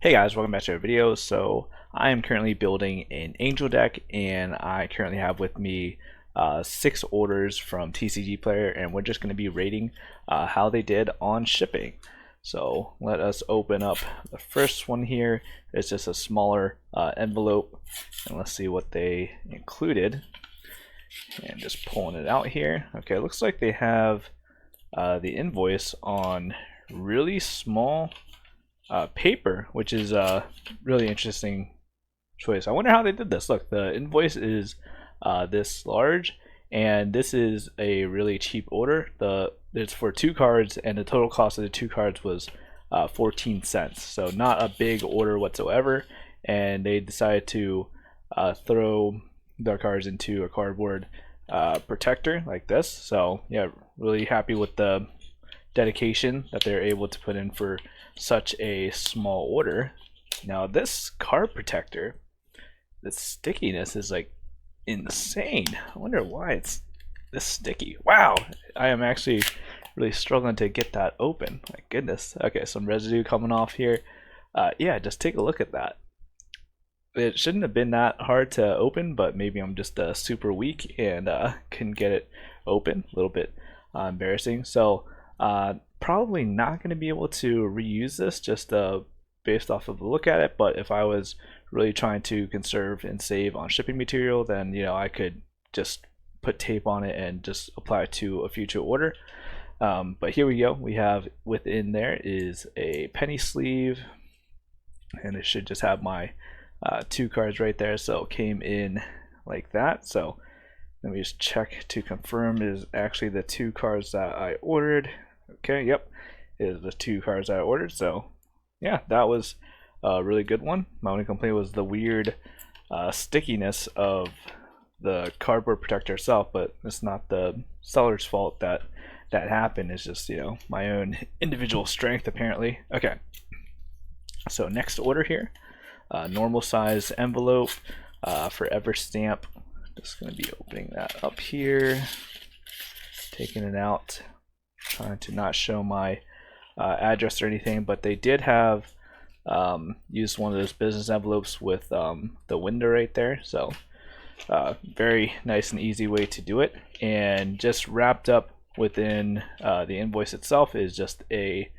Hey guys, welcome back to our video. So I am currently building an angel deck, and I currently have with me 6 orders from TCGplayer, and we're just going to be rating how they did on shipping. So let us open up the first one here. It's just a smaller envelope, and let's see what they included. And just pulling it out here. Okay, it looks like they have the invoice on really small paper, which is a really interesting choice. I wonder how they did this. Look, the invoice is this large, and this is a really cheap order. It's for 2 cards, and the total cost of the 2 cards was 14 cents. So not a big order whatsoever, and they decided to throw their cards into a cardboard protector like this. So yeah, really happy with the dedication that they're able to put in for such a small order. Now this card protector, the stickiness is like insane. I wonder why it's this sticky. Wow, I am actually really struggling to get that open. My goodness. Okay, some residue coming off here. Yeah, just take a look at that. It shouldn't have been that hard to open, but maybe I'm just super weak and couldn't get it open. A little bit embarrassing. So probably not going to be able to reuse this just based off of the look at it, but if I was really trying to conserve and save on shipping material, then I could just put tape on it and just apply it to a future order. But here we go. We have within there is a penny sleeve, and it should just have my 2 cards right there. So it came in like that. So let me just check to confirm it is actually the 2 cards that I ordered. Okay, yep, it is the 2 cards I ordered. So yeah, that was a really good one. My only complaint was the weird stickiness of the cardboard protector itself, but it's not the seller's fault that that happened. It's just my own individual strength apparently. Okay, so next order here, normal size envelope, forever stamp. Just going to be opening that up here, taking it out, trying to not show my address or anything, but they did have used one of those business envelopes with the window right there. So very nice and easy way to do it. And just wrapped up within the invoice itself is just a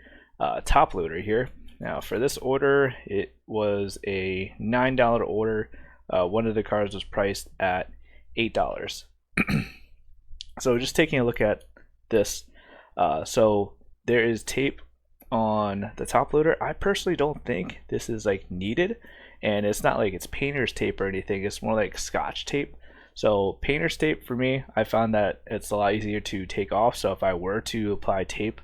top loader here. Now for this order, it was a $9 order. One of the cards was priced at $8. So just taking a look at this, so there is tape on the top loader. I personally don't think this is like needed, and it's not like it's painter's tape or anything. It's more like scotch tape. So painter's tape, for me, I found that it's a lot easier to take off. So if I were to apply tape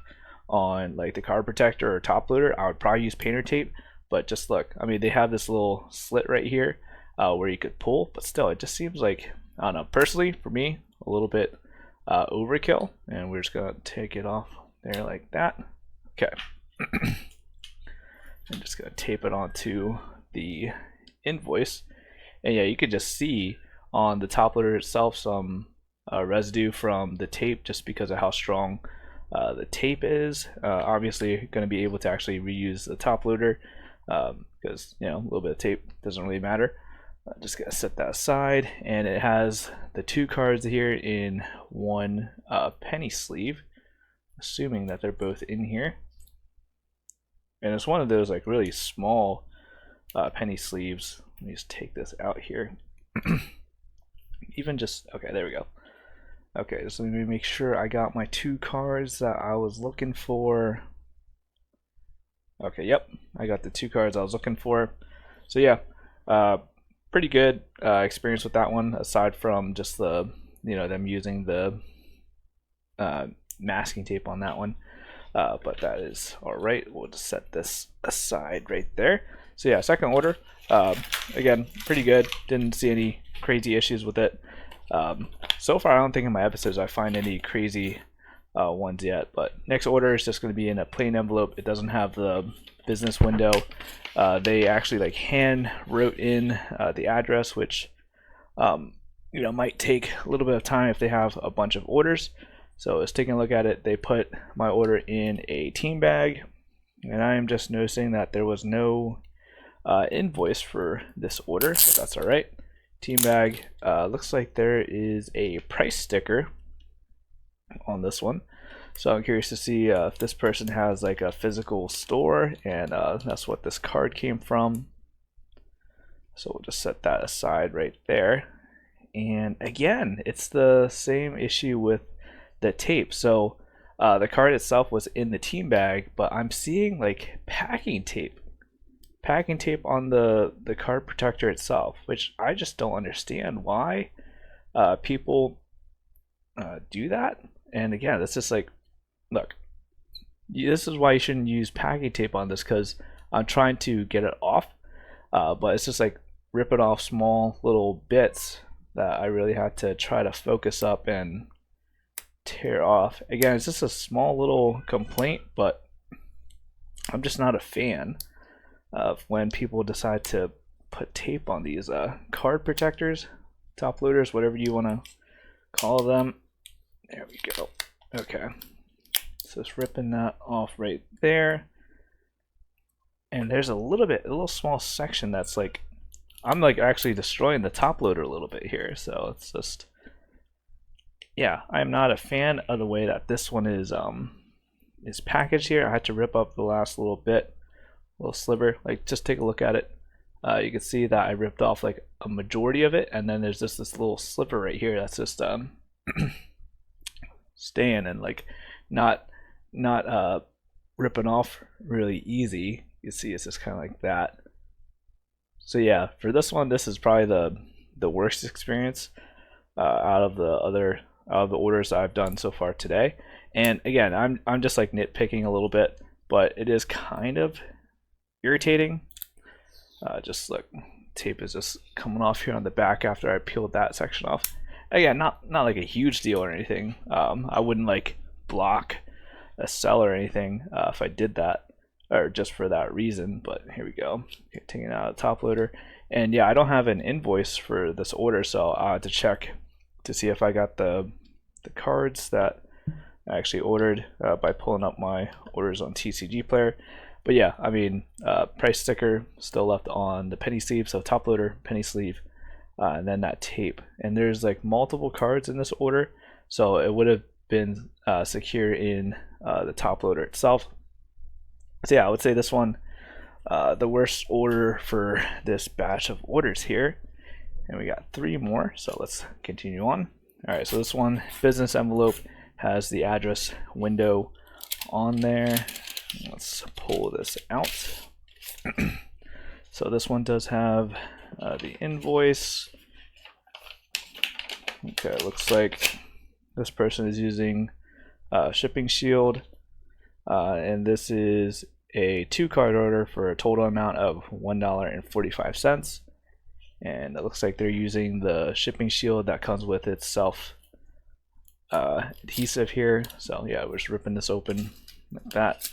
on like the card protector or top loader, I would probably use painter tape. But just look, I mean, they have this little slit right here where you could pull, but still it just seems like, I don't know, personally for me, a little bit overkill. And we're just gonna take it off there like that. Okay. I'm just gonna tape it onto the invoice, and yeah, you could just see on the top loader itself some residue from the tape just because of how strong the tape is. Obviously going to be able to actually reuse the top loader because a little bit of tape doesn't really matter. Just gonna set that aside, and it has the 2 cards here in one penny sleeve, assuming that they're both in here. And it's one of those like really small penny sleeves. Let me just take this out here. Even just, okay, there we go. Okay, just let me make sure I got my 2 cards that I was looking for. Okay, yep, I got the 2 cards I was looking for. So yeah, pretty good experience with that one, aside from just the them using the masking tape on that one. But that is all right. We'll just set this aside right there. So yeah, second order, again, pretty good. Didn't see any crazy issues with it. So far, I don't think in my episodes I find any crazy ones yet. But next order is just going to be in a plain envelope. It doesn't have the business window. They actually like hand wrote in the address, which might take a little bit of time if they have a bunch of orders. So let's take a look at it. They put my order in a team bag, and I am just noticing that there was no invoice for this order, if that's all right. Team bag. Looks like there is a price sticker on this one. So I'm curious to see if this person has like a physical store, and that's what this card came from. So we'll just set that aside right there. And again, it's the same issue with the tape. So the card itself was in the team bag, but I'm seeing like packing tape on the card protector itself, which I just don't understand why people do that. And again, it's just like, look, this is why you shouldn't use packing tape on this, because I'm trying to get it off, but it's just like ripping off small little bits that I really had to try to focus up and tear off. Again, it's just a small little complaint, but I'm just not a fan of when people decide to put tape on these card protectors, top loaders, whatever you want to call them. There we go. Okay, so it's ripping that off right there, and there's a little small section that's like, I'm like actually destroying the top loader a little bit here. So it's just, yeah, I'm not a fan of the way that this one is packaged here. I had to rip up the last little sliver. Like, just take a look at it. You can see that I ripped off like a majority of it, and then there's just this little sliver right here that's just staying and like not ripping off really easy. You see it's just kind of like that. So yeah, for this one, this is probably the worst experience out of the orders I've done so far today. And again, I'm just like nitpicking a little bit, but it is kind of irritating. Just look, tape is just coming off here on the back after I peeled that section off. Again, not like a huge deal or anything. I wouldn't like block a cell or anything if I did that, or just for that reason. But here we go, taking it out of the top loader. And yeah, I don't have an invoice for this order, so I had to check to see if I got the cards that I actually ordered by pulling up my orders on TCGplayer. But yeah, I mean, price sticker still left on the penny sleeve, so top loader, penny sleeve, and then that tape. And there's like multiple cards in this order, so it would have been secure in the top loader itself. So yeah, I would say this one, the worst order for this batch of orders here. And we got 3 more, so let's continue on. All right, so this one, business envelope, has the address window on there. Let's pull this out. So this one does have the invoice. Okay, it looks like this person is using Shipping Shield, and this is a 2-card order for a total amount of $1.45. And it looks like they're using the Shipping Shield that comes with its self adhesive here. So yeah, we're just ripping this open like that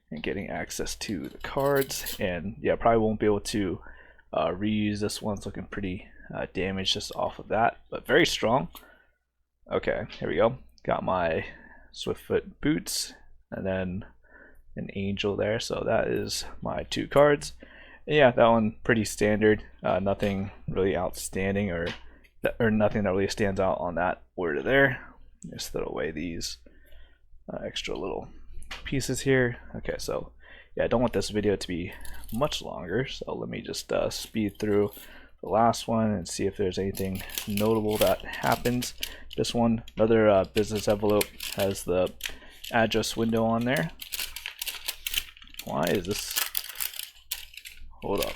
and getting access to the cards. And yeah, probably won't be able to reuse this one. It's looking pretty damaged just off of that, but very strong. Okay, here we go. Got my Swiftfoot boots and then an angel there. So that is my 2 cards. And yeah, that one pretty standard. Nothing really outstanding or nothing that really stands out on that order there. Just throw away these extra little pieces here. Okay, so yeah, I don't want this video to be much longer, so let me just speed through the last one and see if there's anything notable that happens. This one, another business envelope, has the address window on there. Why is this? Hold up.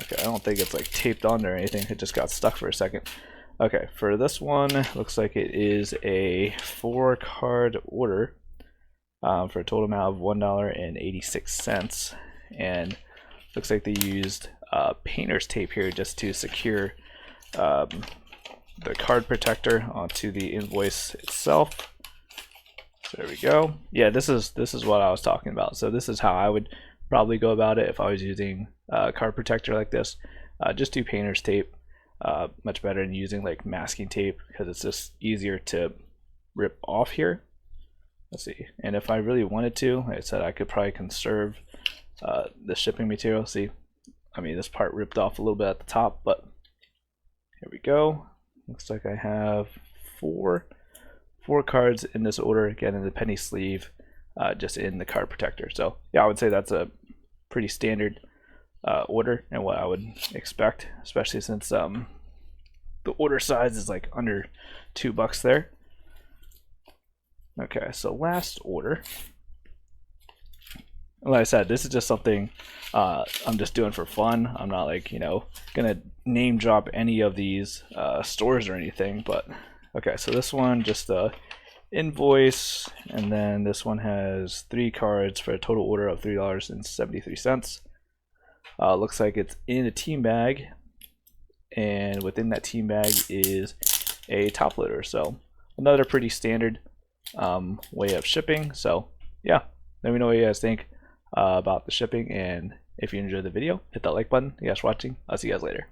Okay, I don't think it's like taped on there or anything. It just got stuck for a second. Okay, for this one, looks like it is a 4-card order for a total amount of $1.86. And looks like they used painter's tape here just to secure the card protector onto the invoice itself. So there we go. Yeah, this is what I was talking about. So this is how I would probably go about it if I was using a card protector like this. Just do painter's tape. Much better than using like masking tape, because it's just easier to rip off here. let's see. And if I really wanted to, like I said, I could probably conserve the shipping material. See, I mean, this part ripped off a little bit at the top, but here we go. Looks like I have four cards in this order, again in the penny sleeve, just in the card protector. So yeah, I would say that's a pretty standard order and what I would expect, especially since the order size is like under $2 there. Okay, so last order. Like I said, this is just something I'm just doing for fun. I'm not like, you know, gonna name drop any of these stores or anything, but okay, so this one just a invoice, and then this one has 3 cards for a total order of $3.73. Looks like it's in a team bag, and within that team bag is a top loader. So another pretty standard way of shipping. So yeah, let me know what you guys think about the shipping, and if you enjoyed the video, hit that like button. Thank you guys for watching. I'll see you guys later.